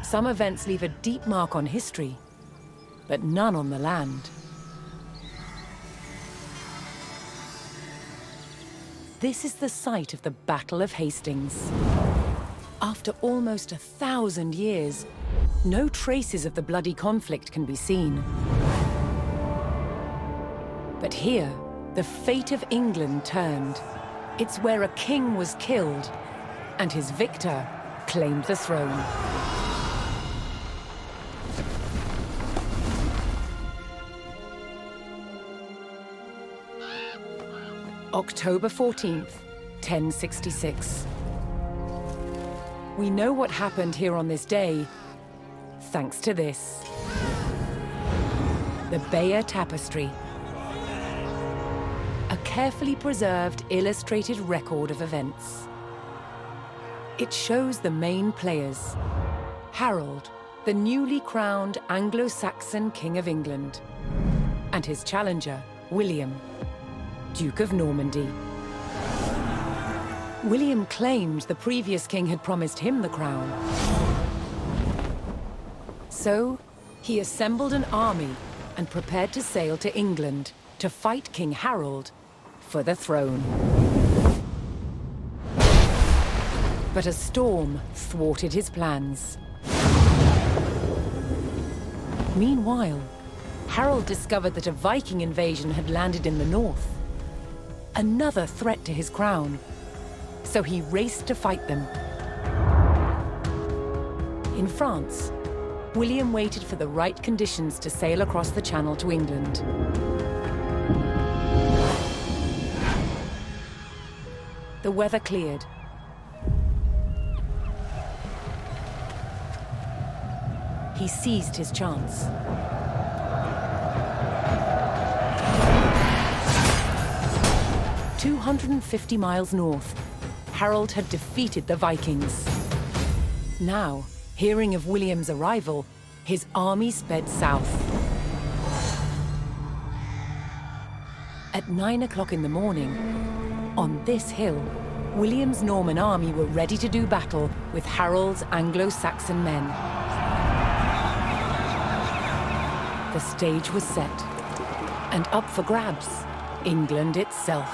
Some events leave a deep mark on history, but none on the land. This is the site of the Battle of Hastings. After almost 1,000 years, no traces of the bloody conflict can be seen. But here, the fate of England turned. It's where a king was killed, and his victor claimed the throne. October 14th, 1066. We know what happened here on this day, thanks to this. The Bayeux Tapestry. A carefully preserved, illustrated record of events. It shows the main players. Harold, the newly crowned Anglo-Saxon King of England, and his challenger, William, Duke of Normandy. William claimed the previous king had promised him the crown. So, he assembled an army and prepared to sail to England to fight King Harold for the throne. But a storm thwarted his plans. Meanwhile, Harold discovered that a Viking invasion had landed in the north. Another threat to his crown. So he raced to fight them. In France, William waited for the right conditions to sail across the Channel to England. The weather cleared. He seized his chance. "250 miles north, Harold had defeated the Vikings. Now, hearing of William's arrival, his army sped south. At 9 o'clock in the morning, on this hill, William's Norman army were ready to do battle with Harold's Anglo-Saxon men. The stage was set, and up for grabs, England itself.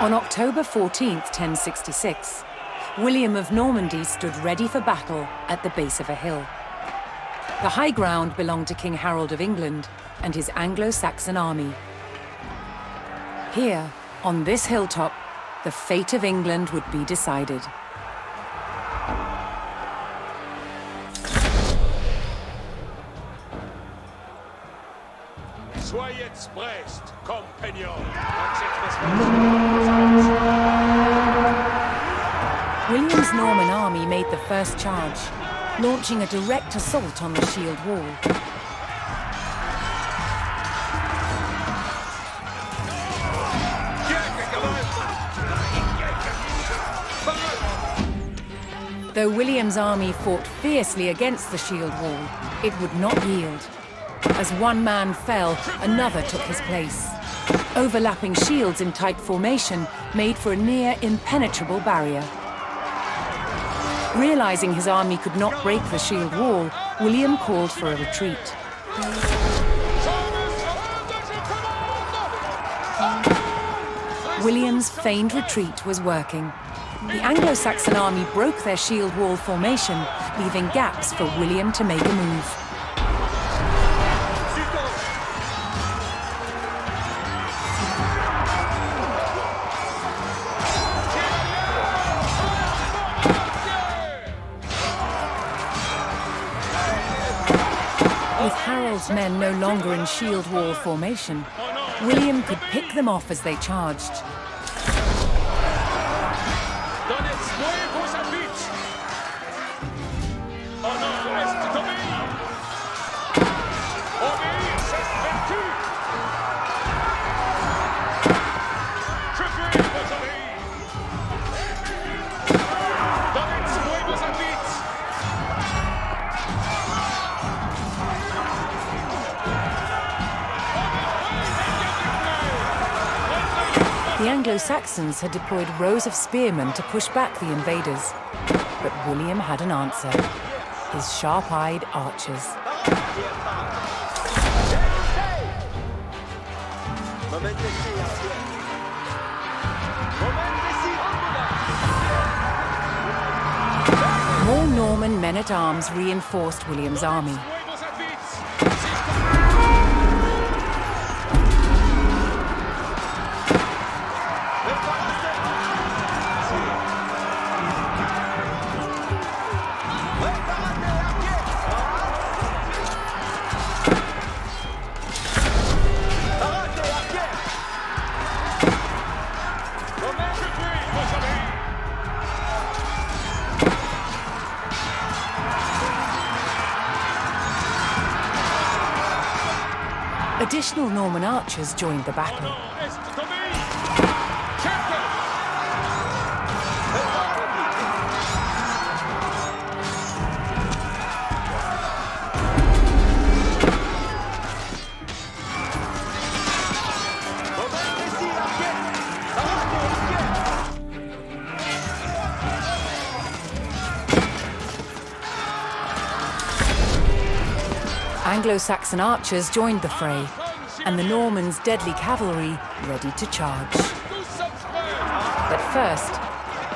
On October 14th, 1066, William of Normandy stood ready for battle at the base of a hill. The high ground belonged to King Harold of England and his Anglo-Saxon army. Here, on this hilltop, the fate of England would be decided. Soyez prest, compagnons. William's Norman army made the first charge, launching a direct assault on the shield wall. Though William's army fought fiercely against the shield wall, it would not yield. As one man fell, another took his place. Overlapping shields in tight formation made for a near impenetrable barrier. Realizing his army could not break the shield wall, William called for a retreat. William's feigned retreat was working. The Anglo-Saxon army broke their shield wall formation, leaving gaps for William to make a move. With Harold's men no longer in shield wall formation, William could pick them off as they charged. Donnez nuevos habits. Honor est d'obéir. Obéir, c'est vertu. Trickery was obeyed. Donnez nuevos habits. The Anglo-Saxons had deployed rows of spearmen to push back the invaders. But William had an answer. His sharp-eyed archers. More Norman men-at-arms reinforced William's army. Nuevos habits. Trickery was obeyed. Additional Norman archers joined the battle. Honor est d'obéir. Champion. Anglo-Saxon archers joined the fray, and the Normans' deadly cavalry ready to charge. Nous sommes prêts. But first,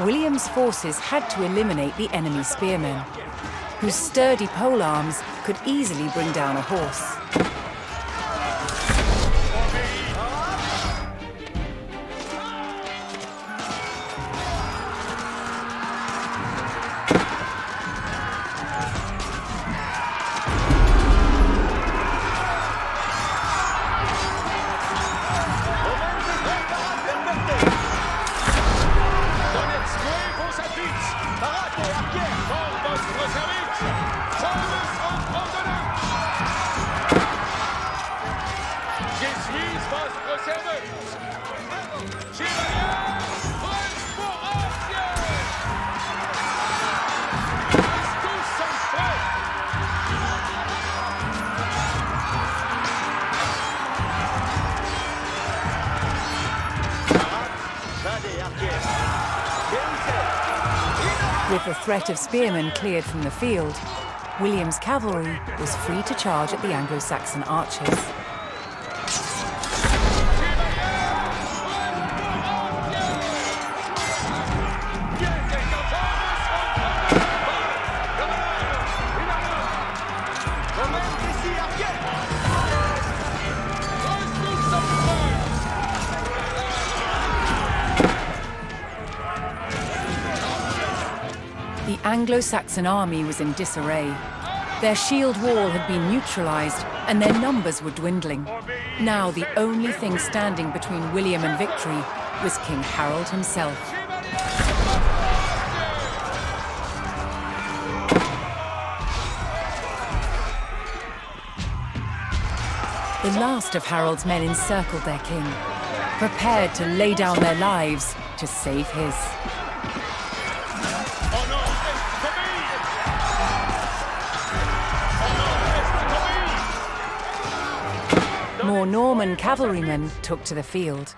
William's forces had to eliminate the enemy spearmen, whose sturdy polearms could easily bring down a horse. Donnez nuevos habits. Pour votre service. Service en ordonnance. Je suis votre serveur. Chevalier, prêt pour action. Tous sont prêts. With the threat of spearmen cleared from the field, William's cavalry was free to charge at the Anglo-Saxon archers. The Anglo-Saxon army was in disarray. Their shield wall had been neutralized, and their numbers were dwindling. Now the only thing standing between William and victory was King Harold himself. The last of Harold's men encircled their king, prepared to lay down their lives to save his. More Norman cavalrymen took to the field.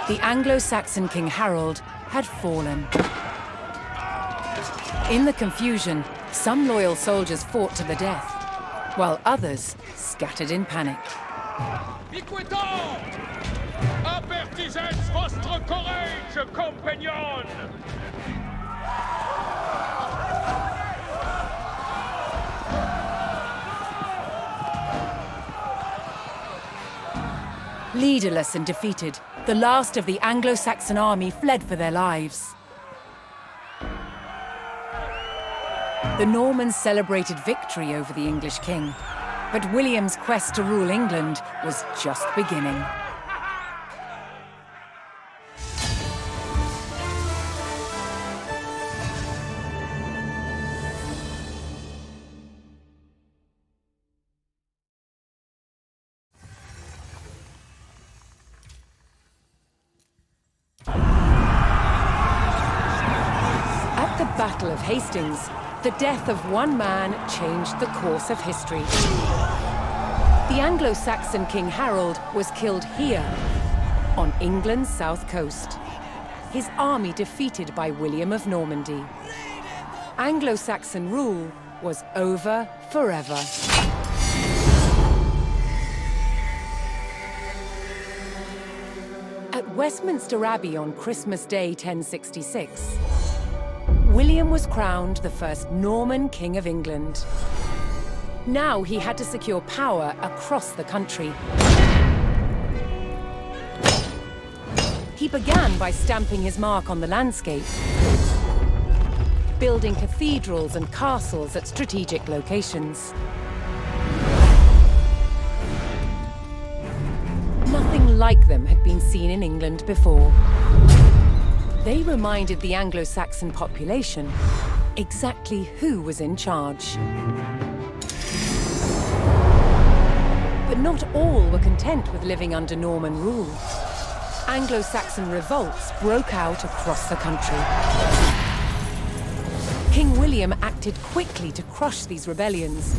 The Anglo-Saxon King Harold had fallen. In the confusion, some loyal soldiers fought to the death, while others scattered in panic. Liquidons! Avertisens vostre courage, compagnons! Leaderless and defeated, the last of the Anglo-Saxon army fled for their lives. The Normans celebrated victory over the English king, but William's quest to rule England was just beginning. At the Battle of Hastings, the death of one man changed the course of history. The Anglo-Saxon King Harold was killed here, on England's south coast. His army defeated by William of Normandy. Anglo-Saxon rule was over forever. At Westminster Abbey on Christmas Day 1066, William was crowned the first Norman King of England. Now he had to secure power across the country. He began by stamping his mark on the landscape, building cathedrals and castles at strategic locations. Nothing like them had been seen in England before. They reminded the Anglo-Saxon population exactly who was in charge. But not all were content with living under Norman rule. Anglo-Saxon revolts broke out across the country. King William acted quickly to crush these rebellions.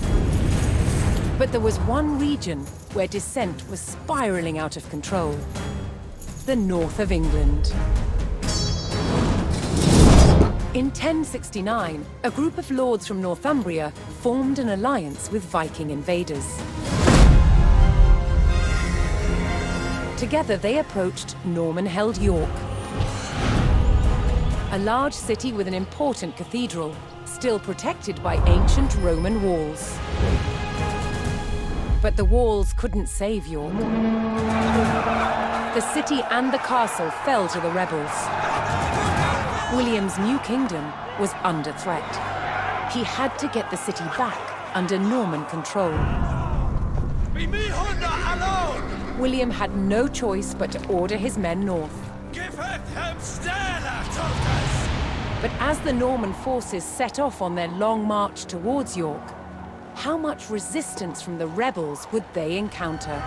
But there was one region where dissent was spiraling out of control: the north of England. In 1069, a group of lords from Northumbria formed an alliance with Viking invaders. Together, they approached Norman-held York, a large city with an important cathedral, still protected by ancient Roman walls. But the walls couldn't save York. The city and the castle fell to the rebels. William's new kingdom was under threat. He had to get the city back under Norman control. William had no choice but to order his men north. But as the Norman forces set off on their long march towards York, how much resistance from the rebels would they encounter?